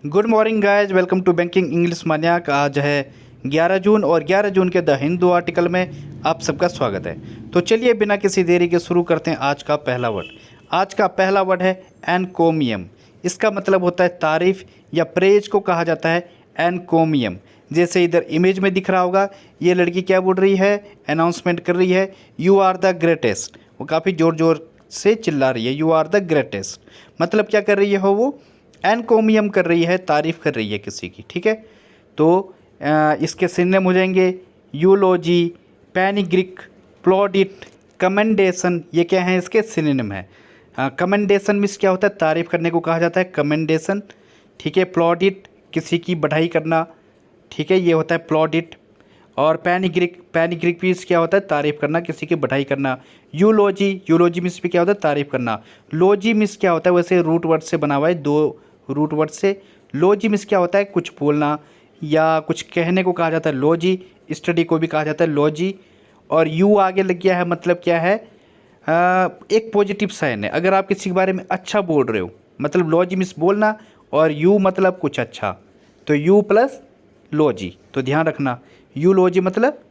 Good morning guys, welcome to banking English maniac. आज है 11 जून और 11 जून के द हिंदू आर्टिकल में आप सबका स्वागत है। तो चलिए बिना किसी देरी के शुरू करते हैं आज का पहला वर्ड। आज का पहला वर्ड है एनकोमियम। इसका मतलब होता है तारीफ या प्रेज को कहा जाता है एनकोमियम। जैसे इधर इमेज में दिख रहा होगा, ये लड़की क्या बोल रही है, अनाउंसमेंट कर रही है, यू आर द ग्रेटेस्ट। वो काफ़ी ज़ोर ज़ोर से चिल्ला रही है, यू आर द ग्रेटेस्ट। मतलब क्या कर रही है वो, एनकोमियम कर रही है, तारीफ़ कर रही है किसी की। ठीक है, तो इसके सिनोनिम हो जाएंगे यूलोजी, पैनिग्रिक, प्लॉडिट, कमेंडेशन। ये क्या है, इसके सिनोनिम है। कमेंडेशन मीन्स क्या होता है, तारीफ़ करने को कहा जाता है कमेंडेशन। ठीक है, प्लॉडिट किसी की बढ़ाई करना। ठीक है, ये होता है प्लॉडिट। और पैनिग्रिक, पैनिग्रिक मीन्स क्या होता है, तारीफ़ करना, किसी की बढ़ाई करना। यूलोजी, यूलोजी मीन्स भी क्या होता है, तारीफ़ करना। लोजी मीन्स क्या होता है, वैसे रूट वर्ड से बना हुआ है, दो रूट वर्ड से। लोजी मीन्स क्या होता है, कुछ बोलना या कुछ कहने को कहा जाता है लोजी। स्टडी को भी कहा जाता है लोजी। और यू आगे लग गया है, मतलब क्या है, एक पॉजिटिव साइन है। अगर आप किसी के बारे में अच्छा बोल रहे हो, मतलब लोजी मीन्स बोलना, और यू मतलब कुछ अच्छा, तो यू प्लस लोजी। तो ध्यान रखना, यूलोजी मतलब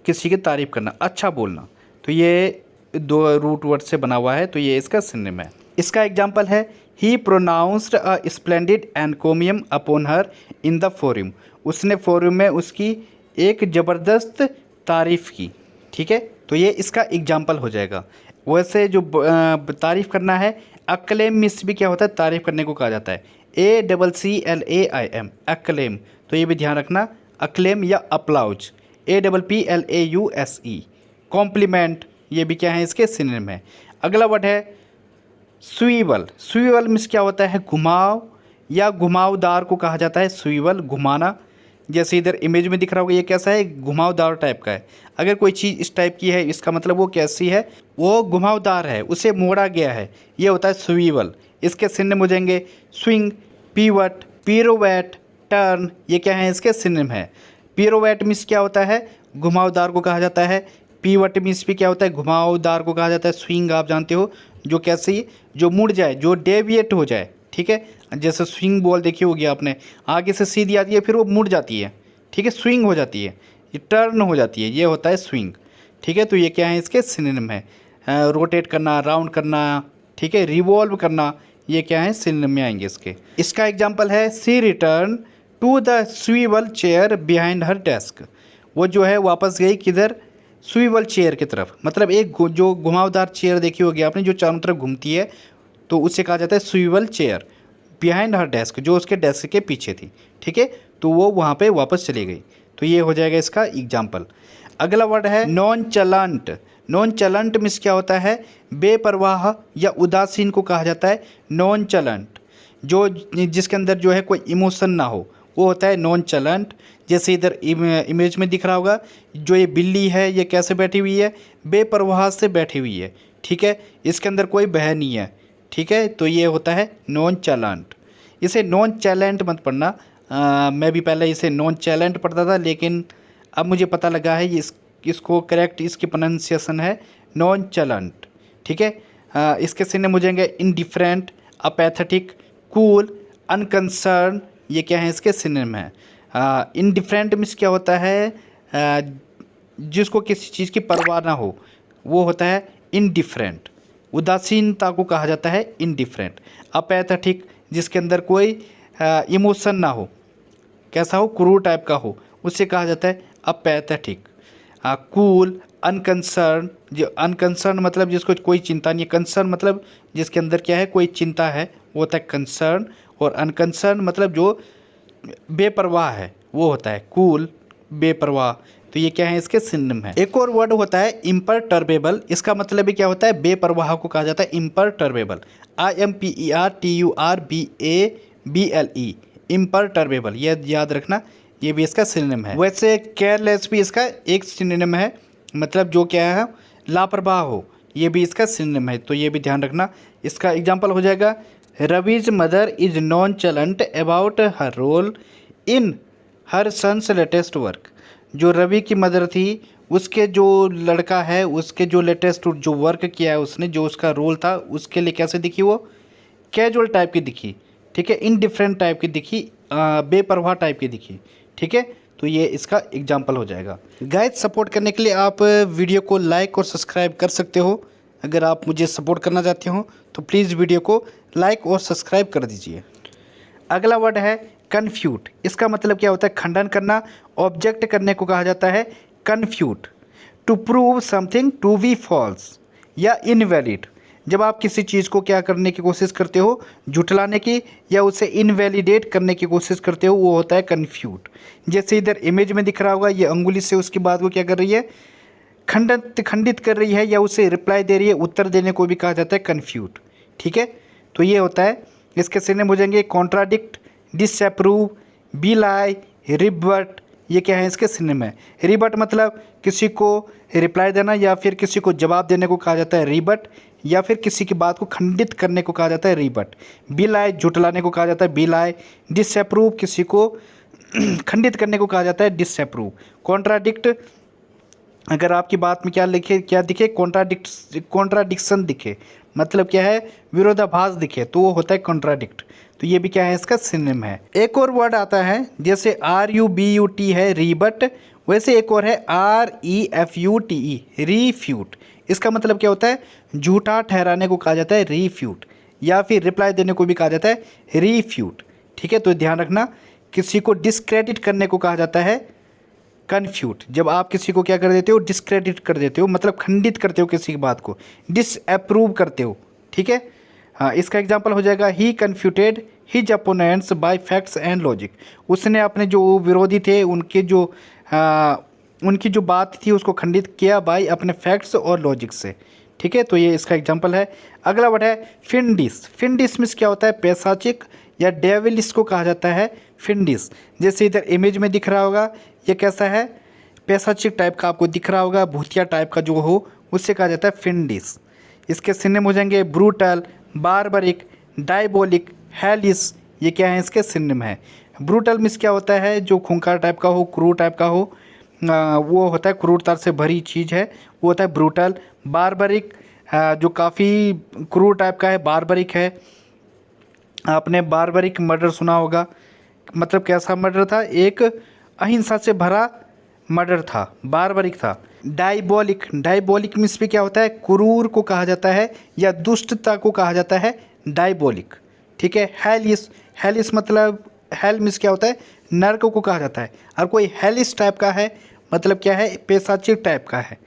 किसी की तारीफ़ करना, अच्छा बोलना। तो ये दो रूट वर्ड से बना हुआ है, तो ये इसका सिनोनिम है। इसका एग्जाम्पल है, he pronounced a splendid encomium upon her in the forum. उसने फोरम में उसकी एक ज़बरदस्त तारीफ़ की। ठीक है, तो ये इसका एग्जाम्पल हो जाएगा। वैसे जो तारीफ़ करना है, अक्लेम मिस भी क्या होता है, तारीफ़ करने को कहा जाता है, ACCLAIM, अक्लेम। तो ये भी ध्यान रखना, अक्लेम या अप्लाउज, APPLAUSE। कॉम्प्लीमेंट, ये भी क्या है, इसके सिनोनिम है। अगला वर्ड है स्वीवल। स्वीवल मीन्स क्या होता है, घुमाव या घुमावदार को कहा जाता है स्वीवल, घुमाना। जैसे इधर इमेज में दिख रहा होगा, ये कैसा है, घुमावदार टाइप का है। अगर कोई चीज़ इस टाइप की है, इसका मतलब वो कैसी है, वो घुमावदार है, उसे मोड़ा गया है, ये होता है स्वीवल। इसके सिनोनिम हो जाएंगे स्विंग, पीवट, पीरोवेट, टर्न। ये क्या है, इसके सिनोनिम है। पीरोवेट मीन्स क्या होता है, घुमावदार को कहा जाता है। पीवट मीन्स भी क्या होता है, घुमावदार को कहा जाता है। स्विंग आप जानते हो, जो कैसी, जो मुड़ जाए, जो डेविएट हो जाए। ठीक है, जैसे स्विंग बॉल देखी होगी आपने, आगे से सीधी आती है, फिर वो मुड़ जाती है। ठीक है, स्विंग हो जाती है, ये टर्न हो जाती है, ये होता है स्विंग। ठीक है, तो ये क्या है, इसके सिनोनिम है। रोटेट करना, राउंड करना, ठीक है, रिवॉल्व करना, ये क्या है, सिनोनिम में आएंगे इसके। इसका एग्जाम्पल है, she return to the swivel chair behind her desk. वो जो है वापस गई किधर, स्वीवल चेयर की तरफ। मतलब एक जो घुमावदार चेयर देखी होगी आपने, जो चारों तरफ घूमती है, तो उसे कहा जाता है swivel chair. Behind her desk, जो उसके डेस्क के पीछे थी। ठीक है, तो वो वहाँ पे वापस चली गई। तो ये हो जाएगा इसका एग्जाम्पल। अगला वर्ड है नॉन चलंट। नॉन चलंट मीन्स क्या होता है, बेपरवाह या उदासीन को कहा जाता है नॉन चलंट। जो जिसके अंदर जो है कोई इमोशन ना हो, वो होता है नॉन चलंट। जैसे इधर इमेज में दिख रहा होगा, जो ये बिल्ली है, ये कैसे बैठी हुई है, बेपरवाह से बैठी हुई है। ठीक है, इसके अंदर कोई भय नहीं है। ठीक है, तो ये होता है नॉन चैलेंट। इसे नॉन चैलेंट मत पढ़ना, मैं भी पहले इसे नॉन चैलेंट पढ़ता था, लेकिन अब मुझे पता लगा है इसको करेक्ट, इसकी प्रोनाउंसिएशन है नॉन चैलेंट। ठीक है, इसके सिनोनिम हो जाएंगे इनडिफरेंट, अपैथेटिक, कूल, अनकंसर्न। ये क्या है, इसके सिनोनिम है। इनडिफरेंट मीन्स क्या होता है, जिसको किसी चीज़ की परवाह ना हो, वो होता है इनडिफरेंट। उदासीनता को कहा जाता है इनडिफरेंट। अपैथेटिक, जिसके अंदर कोई इमोशन ना हो, कैसा हो, क्रूर टाइप का हो, उससे कहा जाता है अपैथेटिक। कूल, अनकंसर्न, जो अनकंसर्न मतलब जिसको कोई चिंता नहीं है, कंसर्न मतलब जिसके अंदर क्या है, कोई चिंता है, वो होता है कंसर्न। और अनकंसर्न मतलब जो बेपरवाह है, वो होता है कूल, बेपरवाह। तो ये क्या है, इसके सिनोनिम है। एक और वर्ड होता है इम्परटर्बेबल। इसका मतलब भी क्या होता है, बेपरवाह को कहा जाता है इम्परटर्बेबल, IMPERTURBABLE, इम्परटर्बेबल। ये याद रखना, ये भी इसका सिनोनिम है। वैसे केयरलेस भी इसका एक सिनोनिम है, मतलब जो क्या है, लापरवाह हो, ये भी इसका सिनोनिम है। तो ये भी ध्यान रखना। इसका एग्जाम्पल हो जाएगा, Ravi's mother is nonchalant about her role in her son's latest work. जो रवि की मदर थी, उसके जो लड़का है, उसके जो लेटेस्ट जो वर्क किया है उसने, जो उसका रोल था, उसके लिए कैसे दिखी, वो कैजुअल टाइप की दिखी। ठीक है, इनडिफरेंट टाइप की दिखी, बेपरवाह टाइप की दिखी। ठीक है, तो ये इसका एग्जाम्पल हो जाएगा। गाइस, सपोर्ट करने के लिए आप वीडियो को लाइक और सब्सक्राइब कर सकते हो। अगर आप मुझे सपोर्ट करना चाहते हो तो प्लीज़ वीडियो को लाइक और सब्सक्राइब कर दीजिए। अगला वर्ड है कन्फ्यूट। इसका मतलब क्या होता है? खंडन करना, ऑब्जेक्ट करने को कहा जाता है confute. To prove something to be false या इनवैलिड। जब आप किसी चीज़ को क्या करने की कोशिश करते हो, झुठलाने की या उसे इनवैलिडेट करने की कोशिश करते हो, वो होता है कन्फ्यूट। जैसे इधर इमेज में दिख रहा होगा, ये अंगुली से उसकी बात को क्या कर रही है? खंडित कर रही है या उसे रिप्लाई दे रही है, उत्तर देने को भी कहा जाता है कन्फ्यूट। ठीक है, तो ये होता है। इसके सिनोनिम हो जाएंगे कॉन्ट्राडिक्ट, डिसअप्रूव, बिलाई, रिबट। ये क्या है? इसके सिनोनिम है। रिबट मतलब किसी को रिप्लाई देना या फिर किसी को जवाब देने को कहा जाता है रिबट, या फिर किसी की बात को खंडित करने को कहा जाता है रिबट। बिलाई झुठलाने को कहा जाता है बिलाई। डिसअप्रूव किसी को खंडित करने को कहा जाता है डिसअप्रूव। कॉन्ट्राडिक्ट अगर आपकी बात में क्या दिखे? कॉन्ट्राडिक्शन दिखे, मतलब क्या है? विरोधाभास दिखे, तो वो होता है कॉन्ट्राडिक्ट। तो ये भी क्या है? इसका सिनोनिम है। एक और वर्ड आता है, जैसे RUBUT है रीबट, वैसे एक और है REFUTE रीफ्यूट। इसका मतलब क्या होता है? झूठा ठहराने को कहा जाता है रीफ्यूट, या फिर रिप्लाई देने को भी कहा जाता है रीफ्यूट। ठीक है, तो ध्यान रखना, किसी को डिस्क्रेडिट करने को कहा जाता है कन्फ्यूट। जब आप किसी को क्या कर देते हो? डिस्क्रेडिट कर देते हो, मतलब खंडित करते हो किसी की बात को, डिसअप्रूव करते हो। ठीक है, हाँ, इसका एग्जांपल हो जाएगा he confuted his opponents by facts and logic. उसने अपने जो विरोधी थे उनकी जो बात थी उसको खंडित किया बाय अपने फैक्ट्स और लॉजिक से। ठीक है, तो ये इसका एग्जांपल है। अगला वर्ड है फिंडिस। फिंडिस मीन्स क्या होता है? पैशाचिक या डेविलिस को कहा जाता है फिंडिस। जैसे इधर इमेज में दिख रहा होगा, ये कैसा है? पैशाचिक टाइप का आपको दिख रहा होगा, भूतिया टाइप का जो हो, उससे कहा जाता है फिंडिस। इसके सिनोनिम हो जाएंगे ब्रूटल, बारबरिक, डायबोलिक, हेलिस। ये क्या है? इसके सिनोनिम है। ब्रूटल मीन्स क्या होता है? जो खूंखार टाइप का हो, क्रूर टाइप का हो, वो होता है, क्रूरता से भरी चीज़ है, वो होता है ब्रूटल। बारबरिक जो काफ़ी क्रूर टाइप का है, बारबरिक है। आपने बारबरिक मर्डर सुना होगा, मतलब कैसा मर्डर था? एक अहिंसा से भरा मर्डर था, बारबरिक था। डायबोलिक मीन्स भी क्या होता है? क्रूर को कहा जाता है या दुष्टता को कहा जाता है डायबोलिक। ठीक है, हेलिस मतलब हेल मीन्स क्या होता है? नर्क को कहा जाता है। और कोई हेलिस टाइप का है, मतलब क्या है? पैशाचिक टाइप का है,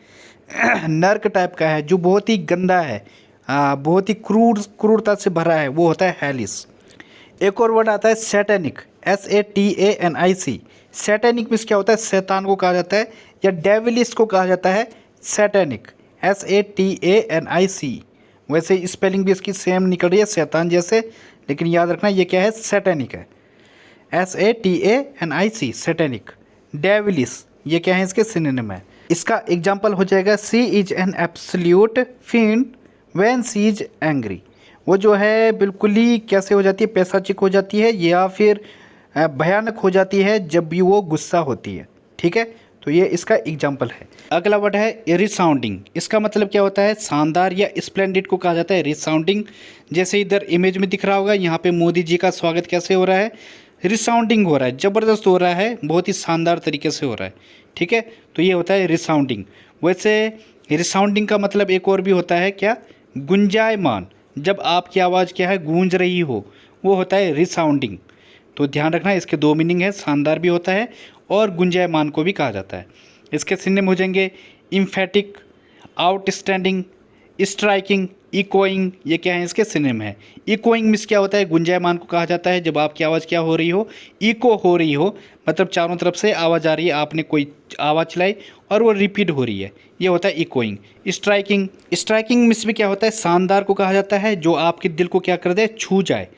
नर्क टाइप का है, जो बहुत ही गंदा है, बहुत ही क्रूरता से भरा है, वो होता है हेलिस। एक और वर्ड आता है सैटेनिक, SATANIC। सैटेनिक मीन्स क्या होता है? शैतान को कहा जाता है, या डेविलिस को कहा जाता है सैटेनिक, SATANIC। वैसे स्पेलिंग भी इसकी सेम निकल रही है शैतान जैसे, लेकिन याद रखना ये क्या है? सैटेनिक है, SATANIC सैटेनिक। डेविलिस ये क्या है? इसके सिनोनिम है। इसका एग्जाम्पल हो जाएगा she is an absolute fiend when she is angry. वो जो है बिल्कुल ही कैसे हो जाती है? पैशाचिक हो जाती है, या फिर भयानक हो जाती है जब भी वो गुस्सा होती है। ठीक है, तो ये इसका एग्जाम्पल है। अगला वर्ड है रिसाउंडिंग। इसका मतलब क्या होता है? शानदार या स्प्लेंडिड को कहा जाता है रिसाउंडिंग। जैसे इधर इमेज में दिख रहा होगा, यहाँ पे मोदी जी का स्वागत कैसे हो रहा है? रिसाउंडिंग हो रहा है, ज़बरदस्त हो रहा है, बहुत ही शानदार तरीके से हो रहा है। ठीक है, तो ये होता है रिसाउंडिंग। वैसे रिसाउंडिंग का मतलब एक और भी होता है क्या? गुंजायमान। जब आपकी आवाज़ क्या है? गूंज रही हो, वो होता है रिसाउंडिंग। तो ध्यान रखना, इसके दो मीनिंग है, शानदार भी होता है और गुंजायमान को भी कहा जाता है। इसके सिनोनिम हो जाएंगे इम्फेटिक, आउटस्टैंडिंग, स्ट्राइकिंग, इकोइंग। ये क्या है? इसके सिनोनिम है। इकोइंग मीन्स क्या होता है? गुंजायमान को कहा जाता है जब आपकी आवाज़ क्या हो रही हो? इको हो रही हो, मतलब चारों तरफ से आवाज़ आ रही है, आपने कोई आवाज़ चलाई और वो रिपीट हो रही है, ये होता है इकोइंग। स्ट्राइकिंग मीन्स भी क्या होता है? शानदार को कहा जाता है जो आपके दिल को क्या कर दे? छू जाए,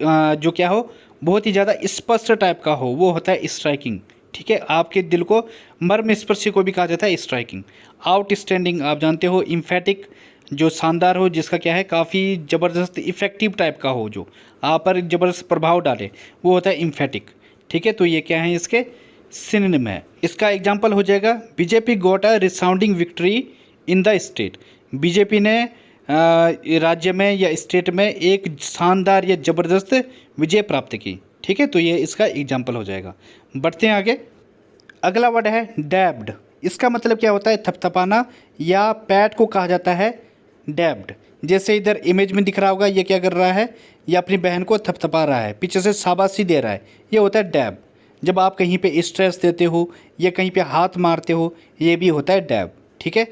जो क्या हो? बहुत ही ज़्यादा स्पष्ट टाइप का हो, वो होता है स्ट्राइकिंग। ठीक है, आपके दिल को मर्मस्पर्शी को भी कहा जाता है स्ट्राइकिंग। आउटस्टैंडिंग आप जानते हो। इम्फेटिक जो शानदार हो, जिसका क्या है? काफ़ी ज़बरदस्त इफेक्टिव टाइप का हो, जो आप पर ज़बरदस्त प्रभाव डाले, वो होता है इम्फेटिक। ठीक है, तो ये क्या है? इसके सिनोनिम है। इसका एग्जाम्पल हो जाएगा BJP got a resounding victory in the state. BJP ने राज्य में या स्टेट में एक शानदार या ज़बरदस्त विजय प्राप्त की। ठीक है, तो ये इसका एग्जाम्पल हो जाएगा। बढ़ते हैं आगे। अगला वर्ड है डैब्ड। इसका मतलब क्या होता है? थपथपाना या पैट को कहा जाता है डैब्ड। जैसे इधर इमेज में दिख रहा होगा, ये क्या कर रहा है? ये अपनी बहन को थपथपा रहा है, पीछे से शाबाशी दे रहा है, ये होता है डैब। जब आप कहीं पे स्ट्रेस देते हो या कहीं पे हाथ मारते हो, ये भी होता है डैब। ठीक है,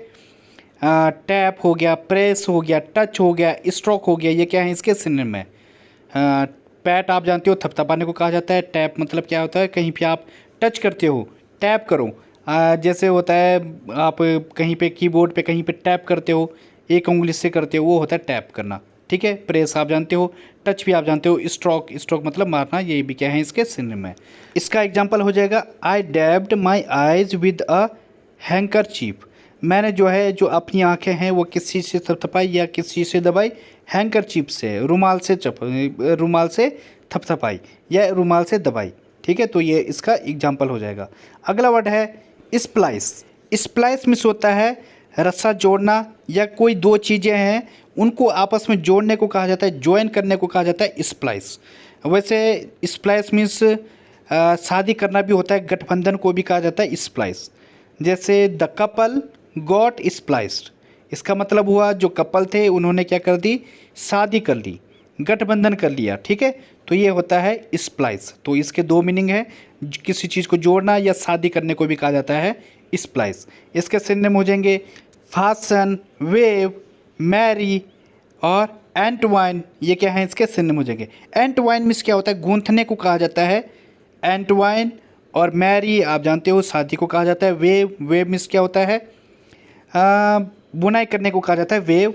टैप हो गया, प्रेस हो गया, टच हो गया, स्ट्रोक हो गया, ये क्या है? इसके सिनोनिम है। पैट आप जानते हो थपथपाने को कहा जाता है। टैप मतलब क्या होता है? कहीं पे आप टच करते हो, टैप करो। जैसे होता है आप कहीं पे कीबोर्ड पे कहीं पे टैप करते हो, एक उंगली से करते हो, वो होता है टैप करना। ठीक है, प्रेस आप जानते हो, टच भी आप जानते हो, स्ट्रोक स्ट्रोक मतलब मारना, ये भी क्या है? इसके सिनोनिम है। इसका एग्जांपल हो जाएगा I dabbed my eyes with a handkerchief. मैंने जो है जो अपनी आंखें हैं वो किस चीज़ से थपथपाई या किस चीज़ से दबाई? हैंकरचीफ से, रुमाल से थपथपाई या रुमाल से दबाई। ठीक है, तो ये इसका एग्जांपल हो जाएगा। अगला वर्ड है स्प्लाइस। स्प्लाइस मीन्स होता है रस्सा जोड़ना, या कोई दो चीज़ें हैं उनको आपस में जोड़ने को कहा जाता है, ज्वाइन करने को कहा जाता है स्प्लाइस। वैसे स्प्लाइस मीन्स शादी करना भी होता है, गठबंधन को भी कहा जाता है स्प्लाइस। जैसे द कपल गॉट स्प्लाइस्ड, इसका मतलब हुआ जो कपल थे उन्होंने क्या कर दी? शादी कर ली, गठबंधन कर लिया। ठीक है, तो ये होता है स्प्लाइस। तो इसके दो मीनिंग है, किसी चीज़ को जोड़ना या शादी करने को भी कहा जाता है स्प्लाइस। इसके सिनोनिम हो जाएंगे फासन, वेव, मैरी और एंटवाइन। ये क्या है? इसके सिनोनिम हो जाएंगे। एंटवाइन मीन्स क्या होता है? गूंथने को कहा जाता है एंटवाइन। और मैरी आप जानते हो शादी को कहा जाता है। वेव, वेव मीन्स क्या होता है? बुनाई करने को कहा जाता है वेव।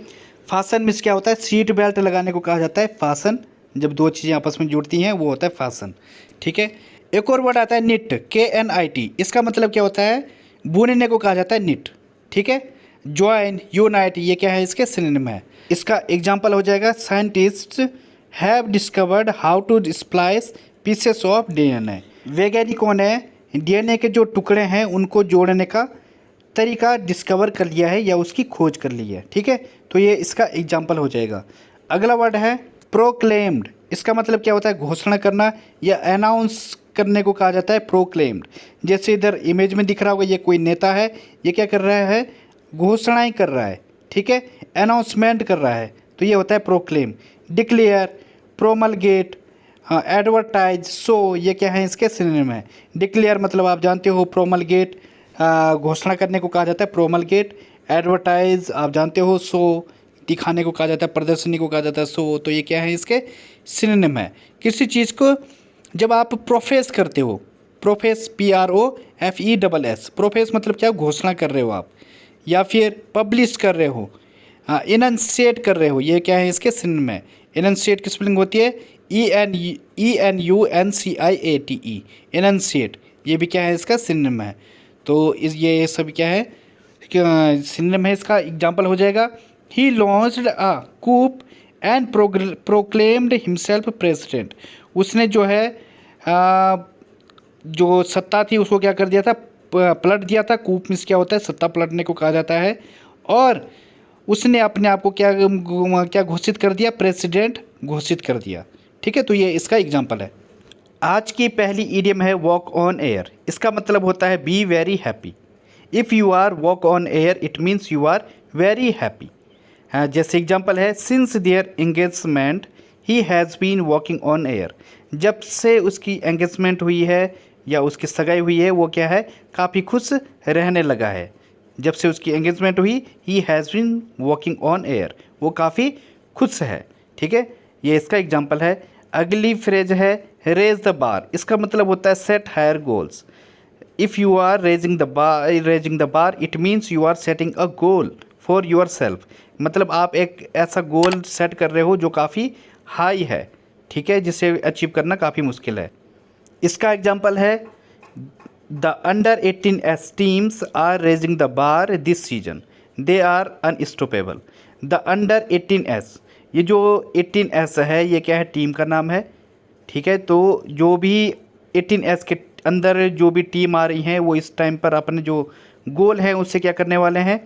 फासन मीन्स क्या होता है? सीट बेल्ट लगाने को कहा जाता है फासन। जब दो चीज़ें आपस में जुड़ती हैं वो होता है फासन। ठीक है, एक और वर्ड आता है निट, KNIT। इसका मतलब क्या होता है? बुनने को कहा जाता है निट। ठीक है, ज्वाइन, यूनाइट, ये क्या है? इसके सिनोनिम है। इसका एग्जाम्पल हो जाएगा scientist have discovered how to splice pieces of DNA। वैज्ञानिकों ने DNA के जो टुकड़े हैं उनको जोड़ने का तरीका डिस्कवर कर लिया है या उसकी खोज कर ली है। ठीक है, तो ये इसका एग्जाम्पल हो जाएगा। अगला वर्ड है प्रोक्लेम्ड। इसका मतलब क्या होता है? घोषणा करना या अनाउंस करने को कहा जाता है प्रोक्लेम्ड। जैसे इधर इमेज में दिख रहा होगा, ये कोई नेता है, ये क्या कर रहा है? घोषणाएं कर रहा है। ठीक है, अनाउंसमेंट कर रहा है, तो ये होता है proclaim. Declare, promulgate, advertise, show, ये क्या है? इसके सिनोनिम है। डिक्लेयर मतलब आप जानते हो प्रोमलगेट, घोषणा करने को कहा जाता है प्रोमलगेट। एडवर्टाइज आप जानते हो शो, दिखाने को कहा जाता है, प्रदर्शनी को कहा जाता है शो। तो ये क्या है? इसके सिनोनिम है। किसी चीज़ को जब आप प्रोफेस करते हो, प्रोफेस, PROFESS, प्रोफेस मतलब क्या? घोषणा कर रहे हो आप, या फिर पब्लिश कर रहे हो, इनंशिएट कर रहे हो, ये क्या है? इसके सिनोनिम है। इनंशिएट की स्पेलिंग होती है ENUNCIATE, इनंशिएट, ये भी क्या है? इसका सिनोनिम है। तो ये सब क्या है? सिनोनिम है। इसका एग्जाम्पल हो जाएगा he launched a coup and proclaimed himself president. उसने जो है जो सत्ता थी उसको क्या कर दिया था? पलट दिया था। कूप मीन्स क्या होता है? सत्ता पलटने को कहा जाता है। और उसने अपने आप को क्या घोषित कर दिया? प्रेसिडेंट घोषित कर दिया। ठीक है, तो ये इसका एग्जाम्पल है। आज की पहली इडियम है वॉक ऑन एयर। इसका मतलब होता है be very happy. If you are walk on air it means you are very happy. जैसे एग्जाम्पल है since their engagement he has been walking on air. जब से उसकी एंगेजमेंट हुई है या उसकी सगाई हुई है वो क्या है? काफ़ी खुश रहने लगा है। जब से उसकी एंगेजमेंट हुई, he has been walking on air, वो काफ़ी खुश है। ठीक है, ये इसका एग्जाम्पल है। अगली फ्रेज है रेज द बार। इसका मतलब होता है set higher goals. If you are raising the bar it means you are setting a goal for yourself. मतलब आप एक ऐसा गोल सेट कर रहे हो जो काफ़ी हाई है। ठीक है, जिसे अचीव करना काफ़ी मुश्किल है। इसका एग्जाम्पल है the under 18S teams are raising the bar this season, they are unstoppable. The under 18S, ये जो 18S है ये क्या है? टीम का नाम है। ठीक है, तो जो भी 18S के अंदर जो भी टीम आ रही हैं वो इस टाइम पर अपने जो गोल हैं उससे क्या करने वाले हैं?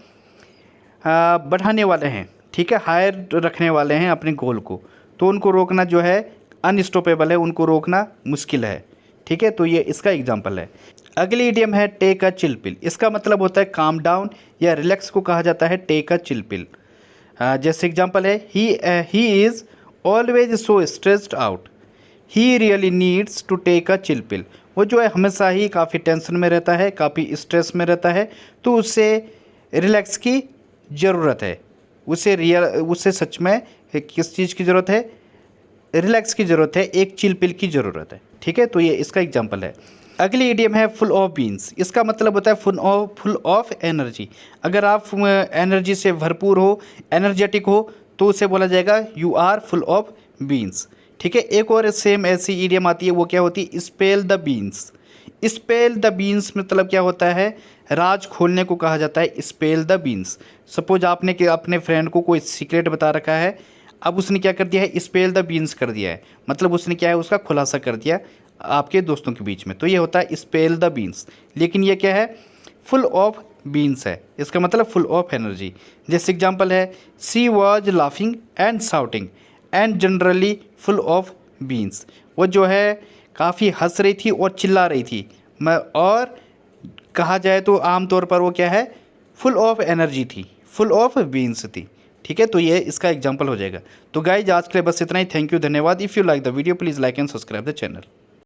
बढ़ाने वाले हैं। ठीक है, हायर रखने वाले हैं अपने गोल को, तो उनको रोकना जो है अनस्टॉपेबल है, उनको रोकना मुश्किल है। ठीक है, तो ये इसका एग्जाम्पल है। अगली इडियम है टेक अ चिल पिल। इसका मतलब होता है काम डाउन या रिलैक्स को कहा जाता है टेक अ चिल पिल। जैसे एग्जाम्पल है, he is always so stressed out, he really needs to take a chill pill. वो जो है हमेशा ही काफ़ी टेंशन में रहता है, काफ़ी स्ट्रेस में रहता है, तो उसे रिलैक्स की ज़रूरत है। उसे सच में किस चीज़ की ज़रूरत है? रिलैक्स की ज़रूरत है, एक चिल पिल की ज़रूरत है। ठीक है, तो ये इसका एग्जाम्पल है। अगली इडियम है फुल ऑफ बीन्स। इसका मतलब होता है फुल ऑफ एनर्जी। अगर आप एनर्जी से भरपूर हो, एनर्जेटिक हो, तो उसे बोला जाएगा you are full of beans. ठीक है, एक और सेम ऐसी इडियम आती है, वो क्या होती है? Spell the beans. Spell the beans मतलब क्या होता है? राज खोलने को कहा जाता है स्पेल द बीन्स। सपोज आपने कि अपने फ्रेंड को कोई सीक्रेट बता रखा है, अब उसने क्या कर दिया है? स्पेल द बीन्स कर दिया है, मतलब उसने क्या है? उसका खुलासा कर दिया आपके दोस्तों के बीच में, तो ये होता है स्पेल द बीन्स। लेकिन ये क्या है? फुल ऑफ बीन्स है, इसका मतलब फुल ऑफ एनर्जी। जैसे एग्जांपल है, she was laughing and shouting and generally full of beans. वो जो है काफ़ी हंस रही थी और चिल्ला रही थी, और कहा जाए तो आमतौर पर वो क्या है? फुल ऑफ एनर्जी थी, फुल ऑफ बीन्स थी। ठीक है, तो ये इसका एग्जांपल हो जाएगा। तो गाइज आज के लिए बस इतना ही। थैंक यू, धन्यवाद। If you like the video please like and subscribe the channel.